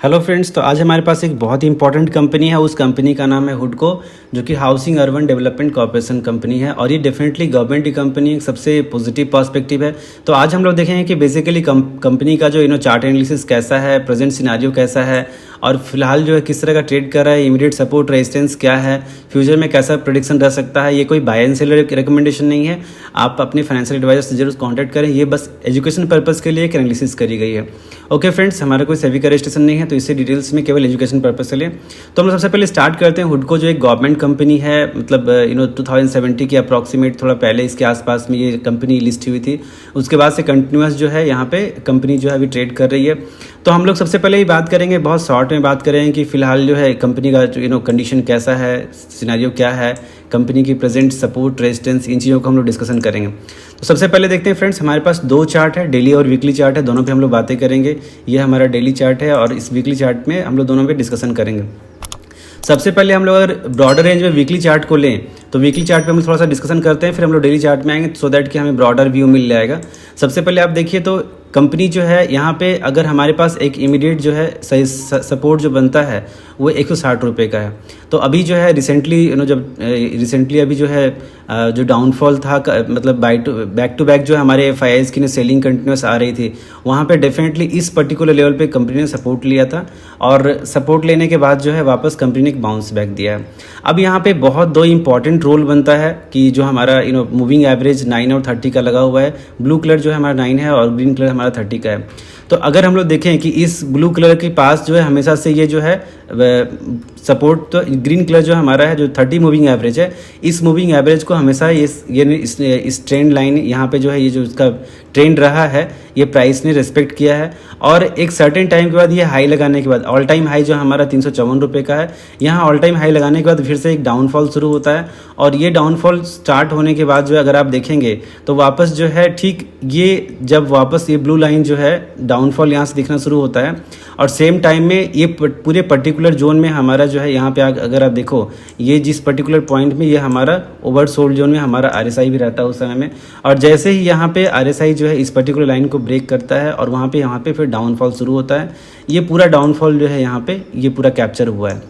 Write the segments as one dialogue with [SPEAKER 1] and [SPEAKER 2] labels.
[SPEAKER 1] Hello friends, तो आज हमारे पास एक बहुत ही इंपॉर्टेंट कंपनी है। उस कंपनी का नाम है हुडको, जो कि housing urban development corporation company है और ये डेफिनेटली गवर्नमेंट की कंपनी सबसे पॉजिटिव पर्सपेक्टिव है। तो आज हम लोग देखेंगे कि बेसिकली कंपनी का जो चार्ट एनालिसिस कैसा है, प्रेजेंट सिनेरियो कैसा है और फिलहाल जो है किस तरह का ट्रेड कर रहा है, इमीडिएट सपोर्ट रेजिस्टेंस क्या है, फ्यूचर में कैसा प्रेडिक्शन रह सकता है। ये कोई बाय एंड सेल रिकमेंडेशन नहीं है, आप अपने फाइनेंशियल एडवाइजर से जरूर कॉन्टैक्ट करें। ये बस एजुकेशन पर्पज़ के लिए एक एनालिसिस करी गई है। ओके फ्रेंड्स, हमारा कोई सेबी का रजिस्ट्रेशन नहीं है, तो इससे डिटेल्स में केवल एजुकेशन पर्पज़ के लिए। तो हम लोग सबसे पहले स्टार्ट करते हैं। हुडको जो एक गवर्नमेंट कंपनी है, मतलब 2070 के अप्रॉक्सीमेट, थोड़ा पहले इसके आसपास में ये कंपनी लिस्ट हुई थी। उसके बाद से कंटिन्यूस जो है यहाँ पे कंपनी जो है अभी ट्रेड कर रही है। तो हम लोग सबसे पहले ही बात करेंगे, बहुत शॉर्ट में बात करेंगे कि फ़िलहाल जो है कंपनी का जो कंडीशन कैसा है, सिनेरियो क्या है, कंपनी की प्रेजेंट सपोर्ट रेजिस्टेंस, इन चीज़ों को हम लोग डिस्कशन करेंगे। तो सबसे पहले देखते हैं फ्रेंड्स, हमारे पास दो चार्ट है, डेली और वीकली चार्ट है, दोनों पे हम लोग बातें करेंगे। ये हमारा डेली चार्ट है और इस वीकली चार्ट में हम लोग दोनों पे डिस्कशन करेंगे। सबसे पहले हम लोग अगर ब्रॉडर रेंज में वीकली चार्ट को लें तो वीकली चार्ट पे हम थोड़ा सा डिस्कशन करते हैं, फिर हम लोग डेली चार्ट में आएंगे सो दैट कि हमें ब्रॉडर व्यू मिल जाएगा। सबसे पहले आप देखिए तो कंपनी जो है यहाँ पे अगर हमारे पास एक इमीडिएट जो है सही सपोर्ट जो बनता है वो 160 रुपये का है। तो अभी जो है रिसेंटली जब रिसेंटली अभी जो है जो डाउनफॉल था, मतलब बैक टू बैक जो है हमारे FIIs की सेलिंग कंटिन्यूस आ रही थी, वहाँ पे डेफिनेटली इस पर्टिकुलर लेवल पे कंपनी ने सपोर्ट लिया था और सपोर्ट लेने के बाद जो है वापस कंपनी ने एक बाउंस बैक दिया है। अब यहाँ पे बहुत दो इंपॉर्टेंट रोल बनता है कि जो हमारा मूविंग एवरेज 9 और 30 का लगा हुआ है। ब्लू कलर जो है हमारा 9 है और ग्रीन कलर हमारा 30 का है। तो अगर हम लोग देखें कि इस ब्लू कलर के पास जो है हमेशा से ये जो है सपोर्ट, तो ग्रीन कलर जो हमारा है जो 30 मूविंग एवरेज है, इस मूविंग एवरेज को हमेशा इस ट्रेंड लाइन यहाँ पे जो है ये जो इसका ट्रेंड रहा है ये प्राइस ने रिस्पेक्ट किया है। और एक सर्टेन टाइम के बाद ये हाई लगाने के बाद, ऑल टाइम हाई जो हमारा 354 रुपये का है, यहाँ ऑल टाइम हाई लगाने के बाद फिर से एक डाउनफॉल शुरू होता है और ये डाउनफॉल स्टार्ट होने के बाद जो है अगर आप देखेंगे तो वापस जो है ठीक ये जब वापस ये ब्लू लाइन जो है डाउनफॉल यहाँ से दिखना शुरू होता है और सेम टाइम में ये पूरे पर्टिकुलर जोन में हमारा जो है यहाँ पे अगर आप देखो ये जिस पर्टिकुलर पॉइंट में ये हमारा ओवरसोल्ड जोन में हमारा RSI भी रहता है उस समय में, और जैसे ही यहाँ पे RSI जो है इस पर्टिकुलर लाइन को ब्रेक करता है और वहाँ पे यहाँ पे फिर डाउनफॉल शुरू होता है। ये पूरा डाउनफॉल जो है यहाँ पे ये पूरा कैप्चर हुआ है।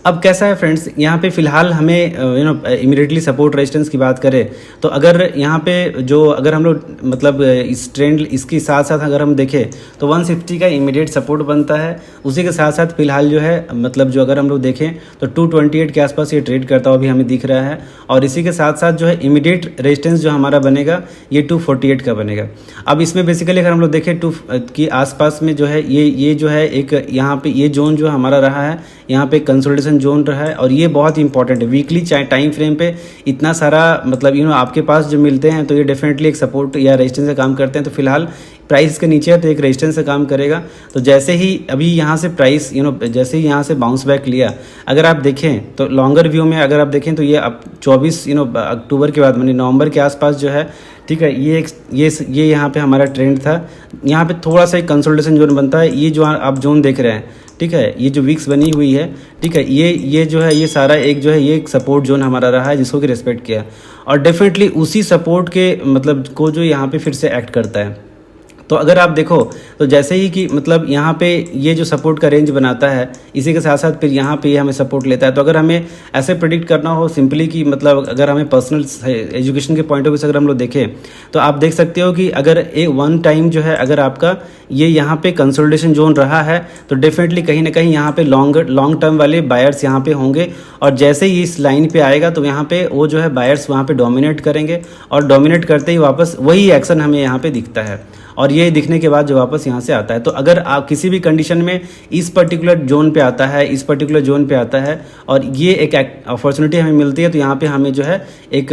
[SPEAKER 1] अब कैसा है फ्रेंड्स, यहाँ पे फिलहाल हमें इमीडिएटली सपोर्ट रेजिस्टेंस की बात करें तो अगर यहाँ पे जो अगर हम लोग मतलब इस ट्रेंड इसके साथ साथ अगर हम देखें तो 160 का इमीडिएट सपोर्ट बनता है। उसी के साथ साथ फिलहाल जो है मतलब जो अगर हम लोग देखें तो 228 के आसपास ये ट्रेड करता हुआ भी हमें दिख रहा है और इसी के साथ साथ जो है इमीडिएट रेजिस्टेंस जो हमारा बनेगा ये 248 का बनेगा। अब इसमें बेसिकली अगर हम लोग देखें 2 की आसपास में जो है ये जो है एक यहाँ पे ये जोन जो हमारा रहा है, यहाँ पे कंसोलिडेशन जोन रहा है और ये बहुत इंपॉर्टेंट है। वीकली टाइम फ्रेम पे इतना सारा मतलब आपके पास जो मिलते हैं तो ये डेफिनेटली एक सपोर्ट या रेजिस्टेंस का काम करते हैं। तो फिलहाल प्राइस के नीचे है तो एक रेजिस्टेंस का काम करेगा। तो जैसे ही अभी यहाँ से प्राइस जैसे ही यहाँ से बाउंस बैक लिया, अगर आप देखें तो लॉन्गर व्यू में अगर आप देखें तो ये अब 24 अक्टूबर के बाद मानी नवंबर के आसपास जो है, ठीक है, ये यहाँ पे हमारा ट्रेंड था। यहाँ पे थोड़ा सा एक कंसोलिडेशन जोन बनता है। ये जो आप जोन देख रहे हैं, ठीक है, ये जो वीक्स बनी हुई है, ठीक है, ये जो है ये सारा एक जो है ये एक सपोर्ट जोन हमारा रहा है जिसको कि रिस्पेक्ट किया और डेफिनेटली उसी सपोर्ट के मतलब को जो यहाँ पे फिर से एक्ट करता है। तो अगर आप देखो तो जैसे ही कि मतलब यहाँ पे ये जो सपोर्ट का रेंज बनाता है इसी के साथ साथ फिर यहाँ पे ये हमें सपोर्ट लेता है। तो अगर हमें ऐसे प्रेडिक्ट करना हो सिंपली कि मतलब अगर हमें पर्सनल एजुकेशन के पॉइंट ऑफ व्यू से अगर हम लोग देखें तो आप देख सकते हो कि अगर वन टाइम जो है अगर आपका ये यहाँ पे कंसोलिडेशन जोन रहा है तो डेफिनेटली कहीं ना कहीं यहाँ पे लॉन्ग टर्म वाले बायर्स यहाँ पे होंगे और जैसे ही इस लाइन पे आएगा तो यहाँ पे वो जो है बायर्स वहाँ पे डोमिनेट करेंगे और डोमिनेट करते ही वापस वही एक्शन हमें यहाँ पे दिखता है और ये दिखने के बाद जो वापस यहाँ से आता है। तो अगर आप किसी भी कंडीशन में इस पर्टिकुलर जोन पे आता है, इस पर्टिकुलर जोन पे आता है और ये एक अपॉर्चुनिटी हमें मिलती है तो यहाँ पे हमें जो है एक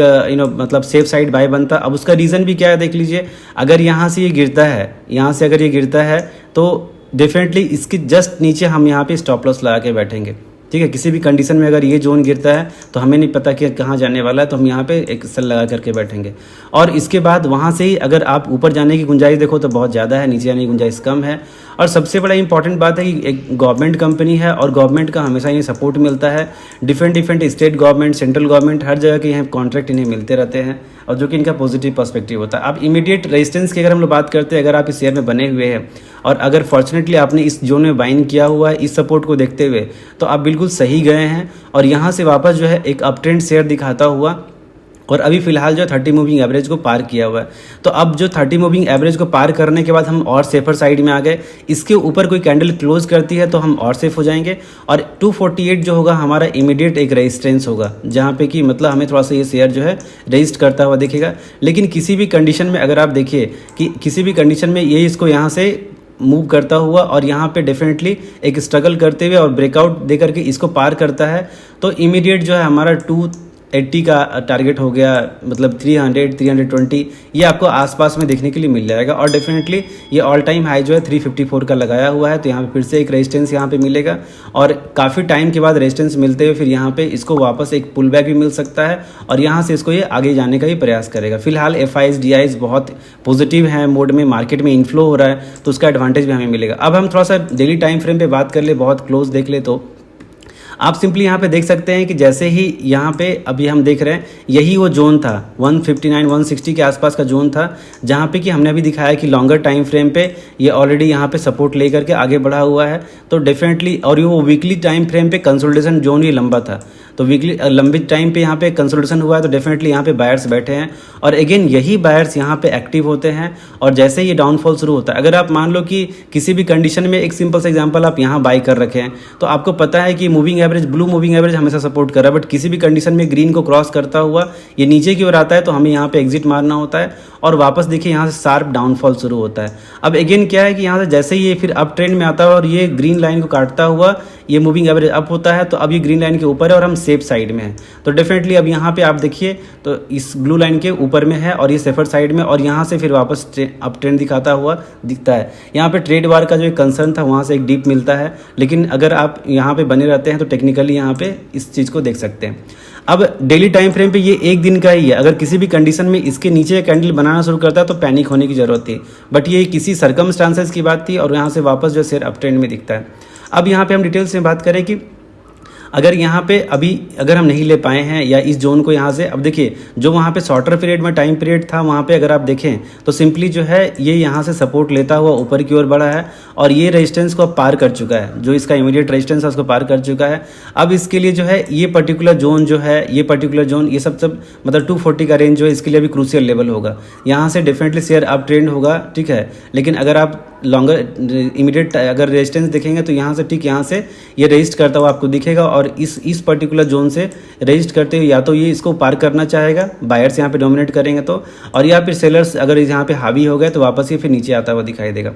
[SPEAKER 1] मतलब सेफ साइड बाय बनता है। अब उसका रीज़न भी क्या है देख लीजिए, अगर यहाँ से ये गिरता है, यहाँ से अगर ये गिरता है तो डेफिनेटली इसके जस्ट नीचे हम यहाँ पे स्टॉप लॉस लगा के बैठेंगे। ठीक है, किसी भी कंडीशन में अगर ये जोन गिरता है तो हमें नहीं पता कि कहाँ जाने वाला है, तो हम यहाँ पे एक सेल लगा करके बैठेंगे और इसके बाद वहाँ से ही अगर आप ऊपर जाने की गुंजाइश देखो तो बहुत ज़्यादा है, नीचे जाने की गुंजाइश कम है। और सबसे बड़ा इंपॉर्टेंट बात है कि एक गवर्नमेंट कंपनी है और गवर्नमेंट का हमेशा इन्हें सपोर्ट मिलता है। Different state government, central government, हर जगह के यहाँ कॉन्ट्रैक्ट इन्हें मिलते रहते हैं और जो कि इनका पॉजिटिव पर्सपेक्टिव होता है। अब इमीडिएट रेजिस्टेंस की अगर हम लोग बात करते हैं, अगर आप इस शेयर में बने हुए हैं और अगर फॉर्चुनेटली आपने इस जोन में बाइंग किया हुआ है इस सपोर्ट को देखते हुए, तो आप बिल्कुल सही गए हैं और यहाँ से वापस जो है एक अप ट्रेंड शेयर दिखाता हुआ और अभी फिलहाल जो 30 मूविंग एवरेज को पार किया हुआ है। तो अब जो 30 मूविंग एवरेज को पार करने के बाद हम और सेफर साइड में आ गए। इसके ऊपर कोई कैंडल क्लोज करती है तो हम और सेफ हो जाएंगे और 248 जो होगा हमारा इमीडिएट एक रेजिस्टेंस होगा, जहाँ पे कि मतलब हमें थोड़ा सा ये शेयर जो है रेजिस्ट करता हुआ दिखेगा। लेकिन किसी भी कंडीशन में अगर आप देखिए कि किसी भी कंडीशन में ये इसको यहाँ से मूव करता हुआ और यहाँ पे डेफिनेटली एक स्ट्रगल करते हुए और ब्रेकआउट दे करके इसको पार करता है, तो इमीडिएट जो है हमारा 280 का टारगेट हो गया, मतलब 300, 320 ये आपको आसपास में देखने के लिए मिल जाएगा। और डेफिनेटली ये ऑल टाइम हाई जो है 354 का लगाया हुआ है, तो यहाँ पे फिर से एक रेजिस्टेंस यहाँ पे मिलेगा और काफ़ी टाइम के बाद रेजिस्टेंस मिलते हुए फिर यहाँ पे इसको वापस एक पुल बैक भी मिल सकता है और यहाँ से इसको ये आगे जाने का ही प्रयास करेगा। फिलहाल FIs DIs बहुत पॉजिटिव है मोड में, मार्केट में इनफ्लो हो रहा है, तो उसका एडवांटेज भी हमें मिलेगा। अब हम थोड़ा सा डेली टाइम फ्रेम पे बात कर ले, बहुत क्लोज देख ले, तो आप सिंपली यहाँ पे देख सकते हैं कि जैसे ही यहाँ पे अभी हम देख रहे हैं यही वो जोन था 159 160 के आसपास का जोन था, जहाँ पे कि हमने अभी दिखाया कि लॉन्गर टाइम फ्रेम पे ये ऑलरेडी यहाँ पे सपोर्ट लेकर के आगे बढ़ा हुआ है। तो डेफिनेटली, और ये वो वीकली टाइम फ्रेम पे कंसोलिडेशन जोन ही लंबा था, तो वीकली लंबी टाइम पे यहाँ पे कंसोलिडेशन हुआ है, तो डेफिनेटली यहाँ पे बायर्स बैठे हैं और अगेन यही बायर्स यहाँ पे एक्टिव होते हैं। और जैसे ये डाउनफॉल शुरू होता है, अगर आप मान लो कि किसी भी कंडीशन में एक सिंपल सा एग्जांपल आप यहाँ बाई कर रखे हैं, तो आपको पता है कि moving average, blue moving average हमेशा सपोर्ट कर रहा है, बट किसी भी कंडीशन में ग्रीन को क्रॉस करता हुआ ये नीचे की ओर आता है, तो हमें यहाँ पे एग्जिट मारना होता है और वापस देखिए यहाँ से शार्प डाउनफॉल शुरू होता है। अब अगेन क्या है कि यहाँ से जैसे ही ये फिर अप ट्रेंड में आता है और ये ग्रीन लाइन को काटता हुआ ये मूविंग एवरेज अप होता है, तो अब ये ग्रीन लाइन के ऊपर है और हम सेफ साइड में है। तो डेफिनेटली अब यहाँ पे आप देखिए तो इस ब्लू लाइन के ऊपर में है और ये सेफर साइड में, और यहाँ से फिर वापस अप ट्रेंड दिखाता हुआ दिखता है। यहाँ पे ट्रेड वार का जो एक कंसर्न था वहाँ से एक डीप मिलता है, लेकिन अगर आप यहाँ पे बने रहते हैं तो टेक्निकली यहाँ पे इस चीज़ को देख सकते हैं। अब डेली टाइम फ्रेम पे ये एक दिन का ही है, अगर किसी भी कंडीशन में इसके नीचे कैंडल बनाना शुरू करता है तो पैनिक होने की ज़रूरत थी, बट ये किसी सर्कमस्टांसेस की बात थी और यहाँ से वापस जो शेयर अप ट्रेंड में दिखता है। अब यहाँ पे हम डिटेल्स में बात करें कि अगर यहाँ पे अभी अगर हम नहीं ले पाए हैं या इस जोन को यहाँ से, अब देखिए जो वहाँ पे शॉर्टर पीरियड में टाइम पीरियड था वहाँ पे अगर आप देखें तो सिंपली जो है ये यहाँ से सपोर्ट लेता हुआ ऊपर की ओर बढ़ा है और ये रेजिस्टेंस को अब पार कर चुका है, जो इसका इमीडिएट रेजिस्टेंस है उसको पार कर चुका है। अब इसके लिए जो है ये पर्टिकुलर जोन जो है, ये पर्टिकुलर जोन, ये सब मतलब 240 का रेंज जो है इसके लिए भी क्रूशियल लेवल होगा। यहाँ से डेफिनेटली शेयर अप ट्रेंड होगा, ठीक है, लेकिन अगर आप लॉन्गर इमीडिएट अगर रेजिस्टेंस देखेंगे तो यहाँ से ठीक यहाँ से ये रेजिस्ट करता हुआ आपको दिखेगा और इस पर्टिकुलर जोन से रेजिस्ट करते हुए या तो ये इसको पार करना चाहेगा, बायर्स यहाँ पे डोमिनेट करेंगे तो, और या फिर सेलर्स अगर यहाँ पे हावी हो गए तो वापस ये फिर नीचे आता हुआ दिखाई देगा।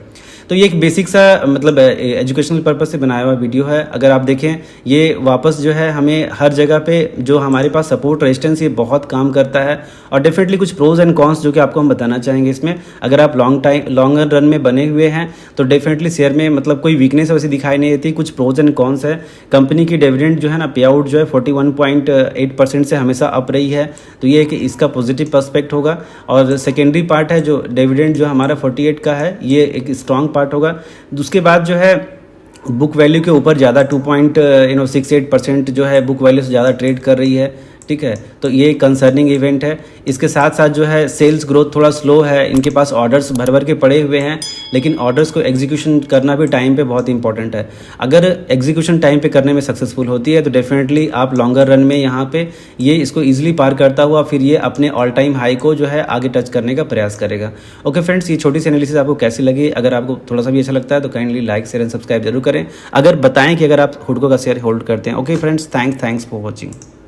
[SPEAKER 1] तो ये एक बेसिक सा मतलब एजुकेशनल पर्पज से बनाया हुआ वीडियो है। अगर आप देखें ये वापस जो है हमें हर जगह पे जो हमारे पास सपोर्ट रेजिस्टेंस ये बहुत काम करता है और डेफिनेटली कुछ प्रोज एंड कॉन्स जो कि आपको हम बताना चाहेंगे इसमें। अगर आप लॉन्गर रन में बने हुए हैं तो डेफिनेटली शेयर में मतलब कोई वीकनेस वैसे दिखाई नहीं देती, कुछ प्रोज एंड कॉन्स है। कंपनी की डिविडेंड जो है ना, पे आउट जो है 41.8% से हमेशा अप रही है, तो ये कि इसका पॉजिटिव पर्सपेक्ट होगा। और सेकेंडरी पार्ट है जो डिविडेंड जो हमारा 48 का है, ये एक स्ट्रॉन्ग पार्ट होगा। उसके बाद जो है बुक वैल्यू के ऊपर ज़्यादा 2.68% जो है बुक वैल्यू से ज़्यादा ट्रेड कर रही है, ठीक है, तो ये कंसर्निंग इवेंट है। इसके साथ साथ जो है सेल्स ग्रोथ थोड़ा स्लो है, इनके पास ऑर्डर्स भर भर के पड़े हुए हैं, लेकिन ऑर्डर्स को एग्जीक्यूशन करना भी टाइम पे बहुत इंपॉर्टेंट है। अगर एग्जीक्यूशन टाइम पे करने में सक्सेसफुल होती है तो डेफिनेटली आप लॉन्गर रन में यहाँ पे ये इसको ईजिली पार करता हुआ फिर ये अपने ऑल टाइम हाई को जो है आगे टच करने का प्रयास करेगा। ओके फ्रेंड्स, ये छोटी सी एनालिसिस आपको कैसी लगी? अगर आपको थोड़ा सा भी अच्छा लगता है तो kindly like share and subscribe जरूर करें। अगर बताएं कि अगर आप हुडको का शेयर होल्ड करते हैं। Okay friends, thanks for watching.